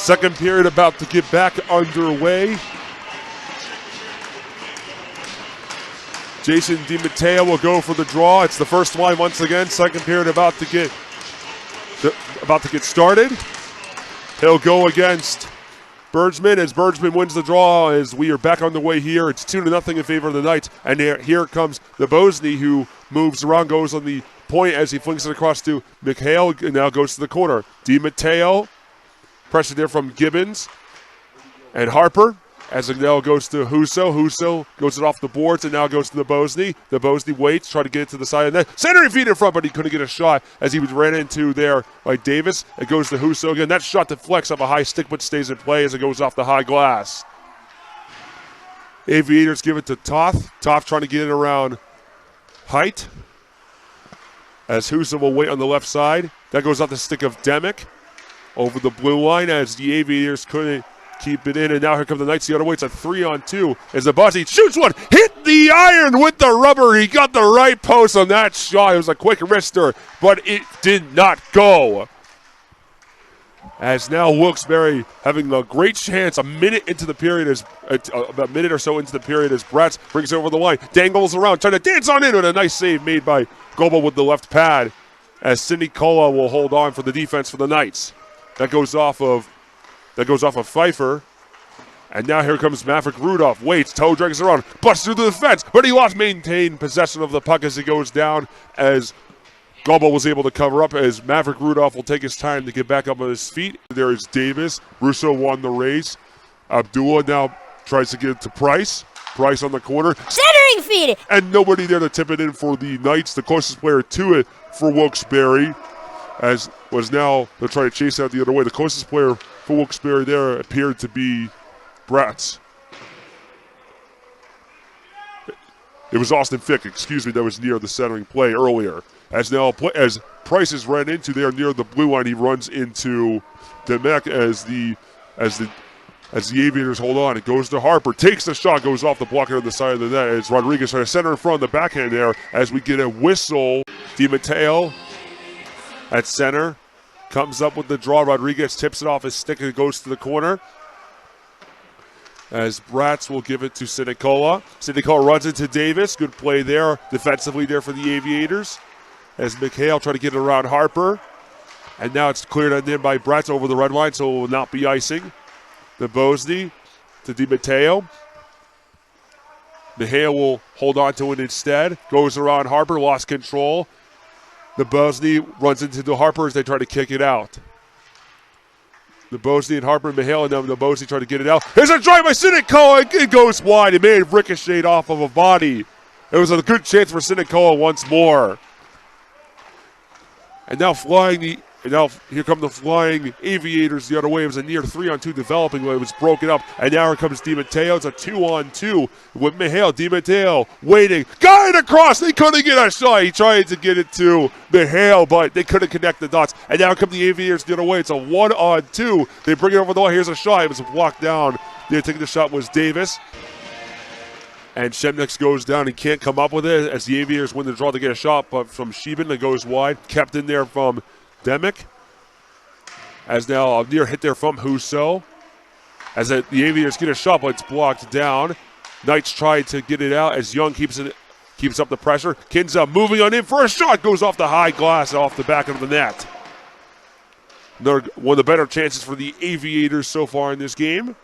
Second period about to get back underway. Jason DiMatteo will go for the draw. It's the first line once again. Second period about to get started. He'll go against Bergman as Bergman wins the draw as we are back on the way here. It's 2-0 in favor of the Knights. And here comes the Bosney who moves around, goes on the point as he flings it across to Mikhail. And now goes to the corner. DiMatteo. Pressure there from Gibbons and Harper. As it now goes to Husso. Husso goes it off the boards and now goes to the Bosney. The Bosney waits, try to get it to the side of the net. Centering feet in front, but he couldn't get a shot as he was ran into there by Davis. It goes to Husso again. That shot deflects off a high stick but stays in play as it goes off the high glass. Aviators give it to Toth. Toth trying to get it around Height. As Husso will wait on the left side. That goes off the stick of Demick. Over the blue line as the Aviators couldn't keep it in, and now here come the Knights the other way. It's a 3-on-2 as the Bosney shoots one, hit the iron with the rubber. He got the right post on that shot. It was a quick wrister, but it did not go. As now Wilkes Barre having a great chance, a minute or so into the period as Bratz brings it over the line, dangles around, trying to dance on in with a nice save made by Goebel with the left pad. As Sidney Kola will hold on for the defense for the Knights. That goes off of Pfeiffer. And now here comes Maverick Rudolph. Waits, toe drags around, busts through the defense, but he lost maintained possession of the puck as he goes down as Goebel was able to cover up as Maverick Rudolph will take his time to get back up on his feet. There is Davis. Russo won the race. Abdullah now tries to get it to Bryce. Bryce on the corner. Centering feed! And nobody there to tip it in for the Knights. The closest player to it for Wilkes Barre, as was now they're trying to chase out the other way. The closest player for Wilkes Barre there appeared to be Bratz. It was Austin Fick, excuse me, that was near the centering play earlier. As Price is ran into there near the blue line, he runs into Demek as the Aviators hold on. It goes to Harper, takes the shot, goes off the blocker on the side of the net. It's Rodriguez trying to center in front of the backhand there as we get a whistle. DiMatteo at center comes up with the draw. Rodriguez tips it off his stick and it goes to the corner. As Bratz will give it to Sinicola. Sinicola runs into Davis. Good play there defensively there for the Aviators. As Mikhail try to get it around Harper. And now it's cleared on in by Bratz over the red line, so it will not be icing. The Bosney to DiMatteo. Mikhail will hold on to it instead. Goes around Harper, lost control. The Bosney runs into the Harper as they try to kick it out. The Bosney and Harper and Mikhail, and then the Bosney try to get it out. Here's a drive by Sinicola. It goes wide. It may have ricocheted off of a body. It was a good chance for Sinicola once more. And now here come the flying Aviators the other way. It was a near 3-on-2 developing, but it was broken up. And now here comes DiMatteo. It's a 2-on-2 with Mikhail. DiMatteo waiting. Got it across. They couldn't get a shot. He tried to get it to Mikhail, but they couldn't connect the dots. And now come the Aviators the other way. It's a 1-on-2. They bring it over the line. Here's a shot. It was blocked down. There taking the shot was Davis. And Shemnix goes down. He can't come up with it as the Aviators win the draw to get a shot, but from Sheben that goes wide. Kept in there from Demick. As now a near hit there from Husso. As the Aviators get a shot, but it's blocked down. Knights try to get it out as Young keeps up the pressure. Kinza moving on in for a shot. Goes off the high glass off the back of the net. Another one of the better chances for the Aviators so far in this game.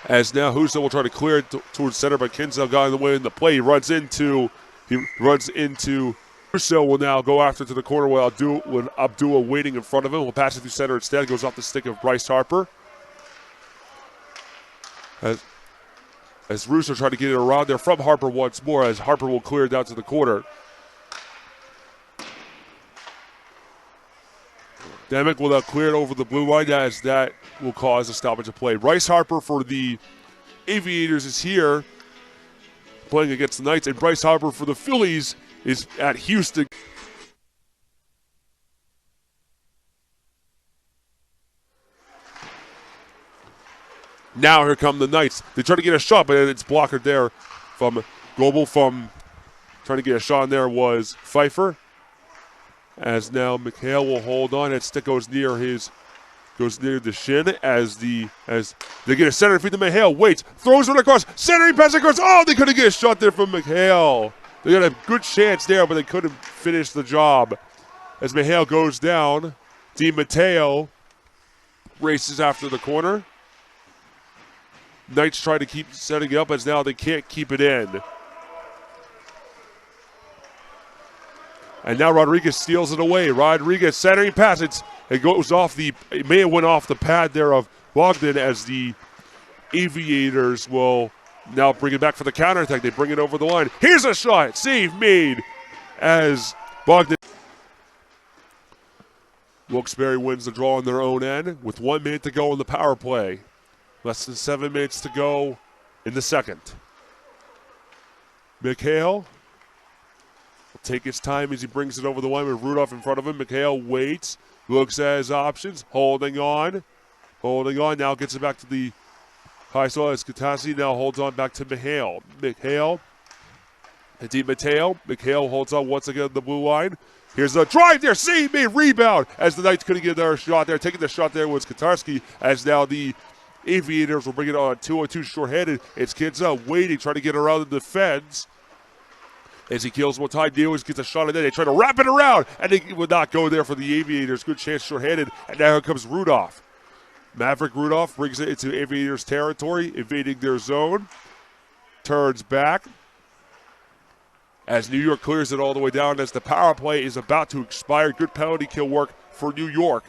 As now Husso will try to clear it towards center, but Kinza got in the way in the play. He runs into Husso will now go after to the corner with Abdullah waiting in front of him. Will pass it through center instead. Goes off the stick of Bryce Harper. As Russo tried to get it around there from Harper once more, as Harper will clear it down to the corner. Demick will now clear it over the blue line as that will cause a stoppage of play. Bryce Harper for the Aviators is here playing against the Knights, and Bryce Harper for the Phillies is at Houston. Now here come the Knights. They try to get a shot, but it's blocked there from Goebel. From trying to get a shot in there was Pfeiffer. As now Mikhail will hold on. That stick goes Goes near the shin as they get a center feed to McHale. Waits, throws it across, centering pass across. Oh, they couldn't get a shot there from McHale. They got a good chance there, but they couldn't finish the job. As McHale goes down, DiMatteo races after the corner. Knights try to keep setting it up as now they can't keep it in. And now Rodriguez steals it away. Rodriguez centering pass. It goes off it may have went off the pad there of Bogdan as the Aviators will now bring it back for the counterattack. They bring it over the line. Here's a shot. Save made as Bogdan. Wilkes Barre wins the draw on their own end with 1 minute to go in the power play. Less than 7 minutes to go in the second. McHale will take his time as he brings it over the line with Rudolph in front of him. McHale waits, looks at his options, holding on. Now gets it back to the high slot as Katasi now holds on back to McHale. McHale holds on once again at the blue line. Here's the drive there, save made, rebound as the Knights couldn't get their shot there. Taking the shot there was Katarski as now the Aviators will bring it on 2-on-2 short-handed. It's Kinza waiting, trying to get around the defense. As he kills one time, Dealers gets a shot in there. They try to wrap it around, and they would not go there for the Aviators. Good chance short-handed, and now here comes Rudolph. Maverick Rudolph brings it into Aviators territory, invading their zone. Turns back as New York clears it all the way down as the power play is about to expire. Good penalty kill work for New York.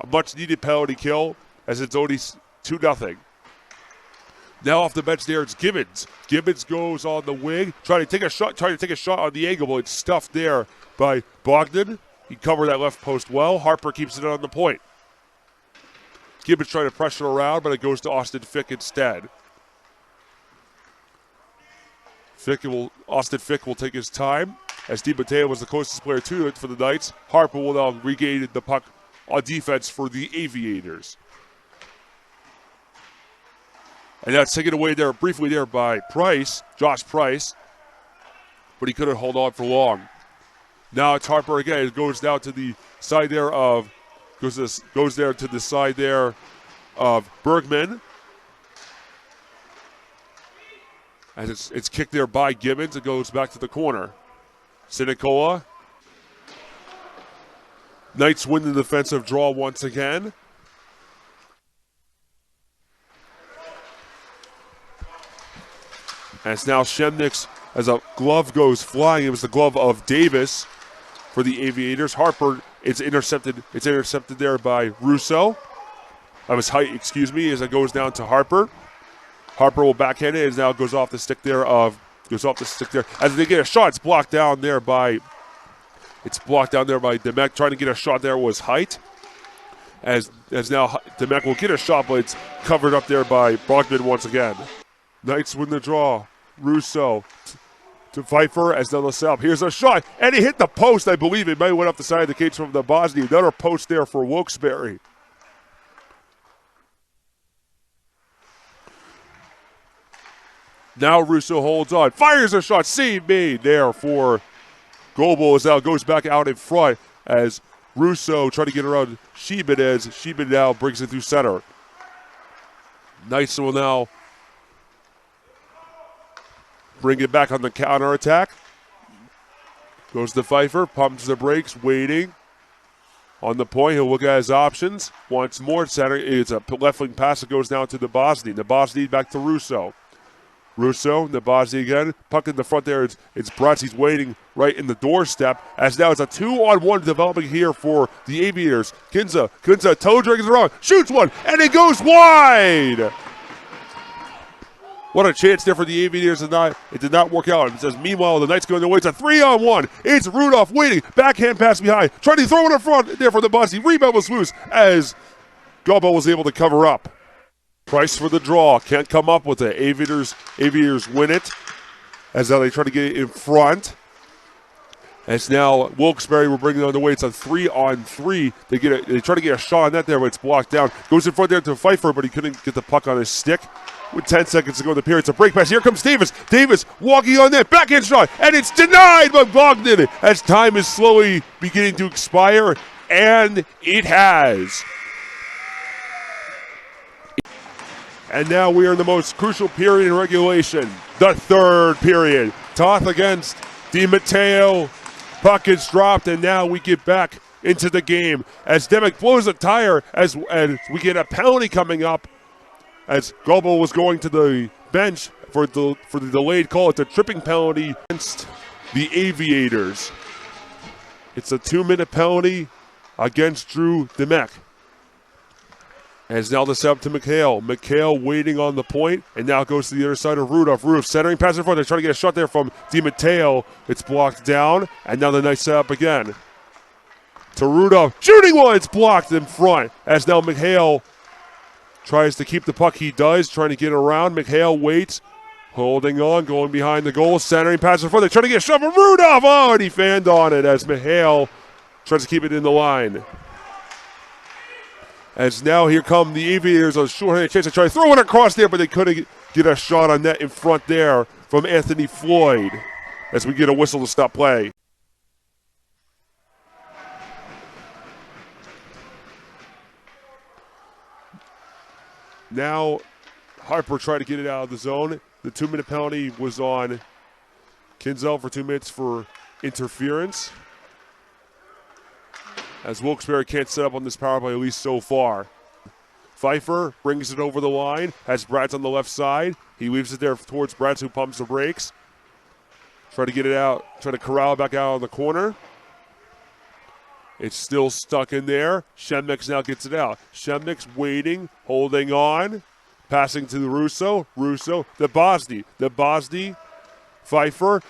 A much-needed penalty kill as it's only 2-0. Now off the bench there, it's Gibbons. Gibbons goes on the wing, trying to take a shot on the angle, but it's stuffed there by Bogdan. He covered that left post well. Harper keeps it on the point. Gibbons trying to pressure around, but it goes to Austin Fick instead. Austin Fick will take his time as DiMatteo was the closest player to it for the Knights. Harper will now regain the puck on defense for the Aviators. And that's taken away there briefly there by Josh Price, but he couldn't hold on for long. Now it's Harper again. It goes down to the side there of Bergman. As it's kicked there by Gibbons. It goes back to the corner. Sinicola. Knights win the defensive draw once again. As now Shemnick's, as a glove goes flying, it was the glove of Davis for the Aviators. Harper, it's intercepted there by Russo. As it goes down to Harper. Harper will backhand it, and now goes off the stick there. As they get a shot, it's blocked down there by Demek. Trying to get a shot there was Height. As now Demek will get a shot, but it's covered up there by Bogdan once again. Knights win the draw. Russo to Pfeiffer as the LaSalle. Here's a shot, and he hit the post, I believe. It may have went up the side of the cage from the Bosnia. Another post there for Wilkes Barre. Now Russo holds on. Fires a shot. Save made there for Goebel as now goes back out in front as Russo trying to get around Sheben as Sheben now brings it through center. Knights will now bring it back on the counterattack. Goes to Pfeiffer, pumps the brakes, waiting. On the point, he'll look at his options. Once more, center. It's a left wing pass that goes down to the Bosnia. The Bosnia back to Russo. The Bosnia again. Puck in the front there. It's Bryce. He's waiting right in the doorstep. As now it's a 2-on-1 developing here for the Aviators. Kinza toe drags around, shoots one, and it goes wide. What a chance there for the Aviators. It did not work out. It says, meanwhile, the Knights go their way. It's a 3-on-1. It's Rudolph waiting. Backhand pass behind. Trying to throw it in front there for the Bosnia. Rebound was loose as Gobbo was able to cover up. Price for the draw. Can't come up with it. Aviators win it. As now they try to get it in front. As now Wilkes Barre will bring it on the way. It's a 3-on-3. They try to get a shot on that there, but it's blocked down. Goes in front there to Pfeiffer, but he couldn't get the puck on his stick. With 10 seconds to go in the period, it's a break pass. Here comes Davis. Davis walking on that backhand shot, and it's denied by Bogdan as time is slowly beginning to expire, and it has. And now we are in the most crucial period in regulation, the third period. Toth against DiMatteo. Puck is dropped, and now we get back into the game as Demick blows a tire as we get a penalty coming up as Goebel was going to the bench for the delayed call. It's a tripping penalty against the Aviators. It's a 2-minute penalty against Drew Demick. As now the sub to McHale. McHale waiting on the point, and now goes to the other side of Rudolph. Rudolph centering, pass in front. They're trying to get a shot there from DiMatteo. It's blocked down, and now the nice setup again. To Rudolph, shooting one, it's blocked in front. As now McHale tries to keep the puck. He does, trying to get around. McHale waits, holding on, going behind the goal, centering, pass in front. They're trying to get a shot from Rudolph. Oh, and he fanned on it as McHale tries to keep it in the line. As now here come the Aviators, a short-handed chance to try to throw it across there, but they couldn't get a shot on net in front there from Anthony Floyd as we get a whistle to stop play. Now Harper tried to get it out of the zone. The 2-minute penalty was on Kinzel for 2 minutes for interference, as Wilkes Barre can't set up on this power play, at least so far. Pfeiffer brings it over the line, has Bratz on the left side. He leaves it there towards Bratz, who pumps the brakes. Try to get it out, try to corral it back out on the corner. It's still stuck in there. Shemniks now gets it out. Shemniks waiting, holding on, passing to the Russo. Russo, the Bosdy. Pfeiffer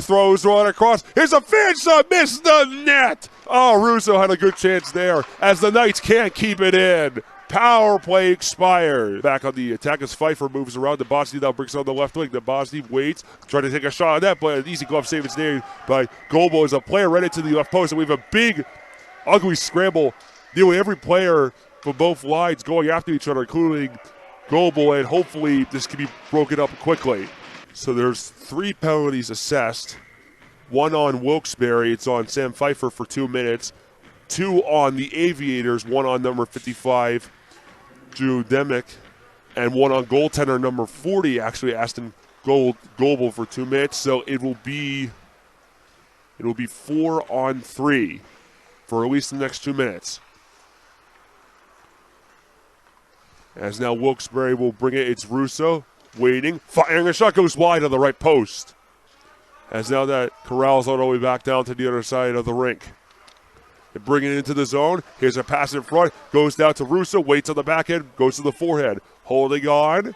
throws one across. Here's a fan shot, missed the net. Oh, Russo had a good chance there as the Knights can't keep it in. Power play expires. Back on the attack as Pfeiffer moves around. The Bosdy now brings it on the left wing. The Bosdy waits, trying to take a shot on that, but an easy glove save is made by Goebel as a player right into the left post. And we have a big, ugly scramble. Nearly every player from both lines going after each other, including Goebel, and hopefully this can be broken up quickly. So there's 3 penalties assessed. 1 on Wilkes Barre. It's on Sam Pfeiffer for 2 minutes. 2 on the Aviators. 1 on number 55, Drew Demick. And 1 on goaltender number 40, actually Aston Goebel for 2 minutes. So it will be 4 on 3 for at least the next 2 minutes. As now Wilkes Barre will bring it. It's Russo. Waiting, firing a shot, goes wide on the right post. As now that corrals all the way back down to the other side of the rink. They bring it into the zone. Here's a pass in front, goes down to Russo, waits on the back end, goes to the forehead. Holding on.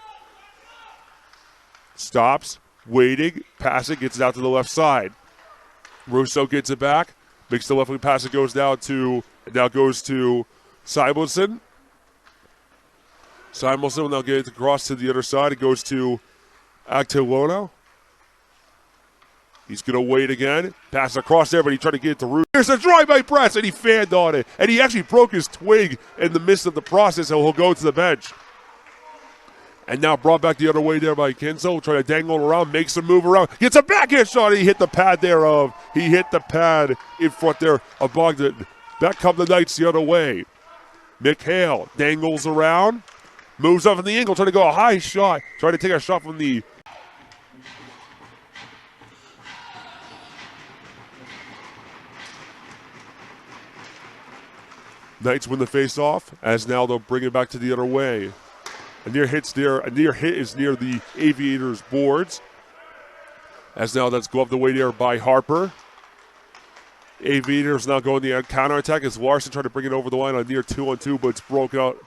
Stops, waiting, passing, gets it out to the left side. Russo gets it back, makes the left wing pass, it goes down to, now goes to Simonson. Simonson will now get it across to the other side. It goes to Actilono. He's going to wait again. Pass across there, but he tried to get it to Root. Here's a drive by Bryce, and he fanned on it. And he actually broke his twig in the midst of the process, and he'll go to the bench. And now brought back the other way there by Kinzel. Trying to dangle around, makes a move around. Gets a backhand shot, and he hit the pad thereof. He hit the pad in front there of Bogdan. Back come the Knights the other way. McHale dangles around. Moves up in the angle, trying to go a high shot. Trying to take a shot from the... Knights win the face-off, as now they'll bring it back to the other way. A near hit is near the Aviators' boards. As now that's gloved away there by Harper. Aviators now going the counterattack as Larson trying to bring it over the line on near 2-on-2, but it's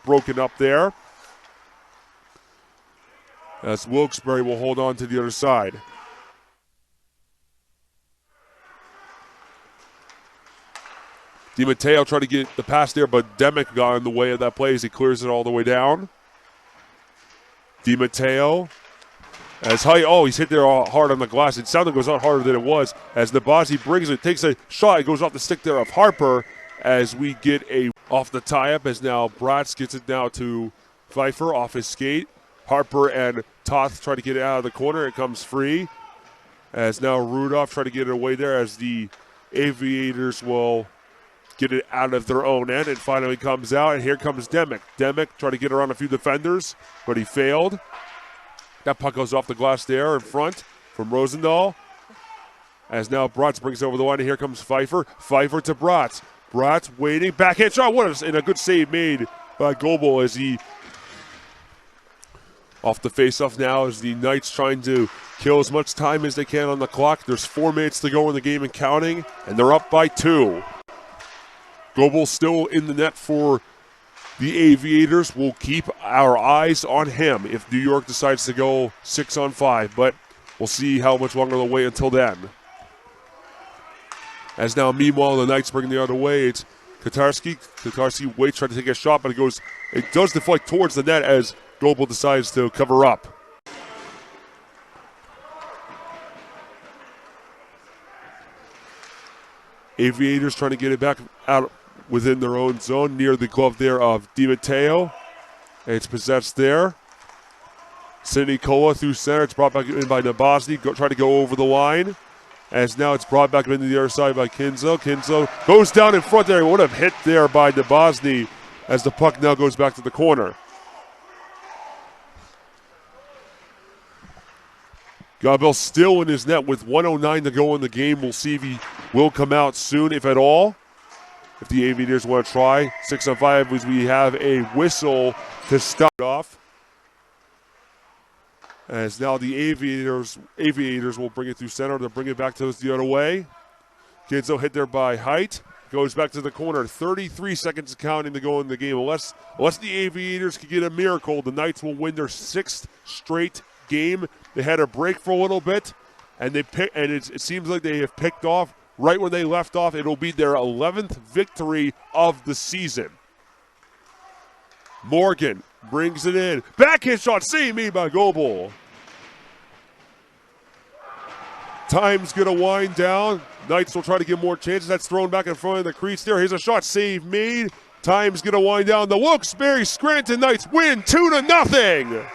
broken up there. As Wilkes Barre will hold on to the other side. DiMatteo tried to get the pass there, but Demick got in the way of that play as he clears it all the way down. DiMatteo as high. Oh, he's hit there hard on the glass. It sounded like it was not harder than it was. As Nabazi brings it, takes a shot. It goes off the stick there of Harper as we get a off the tie-up as now Bratz gets it now to Pfeiffer off his skate. Harper and Toth try to get it out of the corner. It comes free. As now Rudolph try to get it away there as the Aviators will get it out of their own end. It finally comes out, and here comes Demick. Demick tried to get around a few defenders, but he failed. That puck goes off the glass there in front from Rosendahl. As now Bratz brings over the line, and here comes Pfeiffer. Pfeiffer to Bratz. Bratz waiting, backhand shot. And a good save made by Goebel as he off the faceoff now as the Knights trying to kill as much time as they can on the clock. There's 4 minutes to go in the game and counting, and they're up by 2. Goebel still in the net for the Aviators. We'll keep our eyes on him if New York decides to go 6-on-5, but we'll see how much longer they'll wait until then. As now, meanwhile, the Knights bring the other way. It's Katarski. Katarski waits, trying to take a shot, but it does deflect towards the net as Goebel decides to cover up. Aviators trying to get it back out within their own zone near the glove there of DiMatteo. And it's possessed there. Sidney Kola through center. It's brought back in by Nabosny. Trying to go over the line. As now it's brought back into the other side by Kinzo. Kinzo goes down in front there. What a hit there by Nabosny as the puck now goes back to the corner. Goebel still in his net with 1:09 to go in the game. We'll see if he will come out soon, if at all. If the Aviators want to try 6-on-5, as we have a whistle to start off. As now the Aviators will bring it through center. They'll bring it back to us the other way. Kinzo hit there by Height. Goes back to the corner. 33 seconds counting to go in the game. Unless the Aviators can get a miracle, the Knights will win their 6th straight game. They had a break for a little bit, and it seems like they have picked off right when they left off. It'll be their 11th victory of the season. Morgan brings it in. Backhand shot, saved me by Goebel. Time's going to wind down. Knights will try to get more chances. That's thrown back in front of the crease there. Here's a shot, save made. Time's going to wind down. The Wilkes Barre Scranton Knights win 2-0.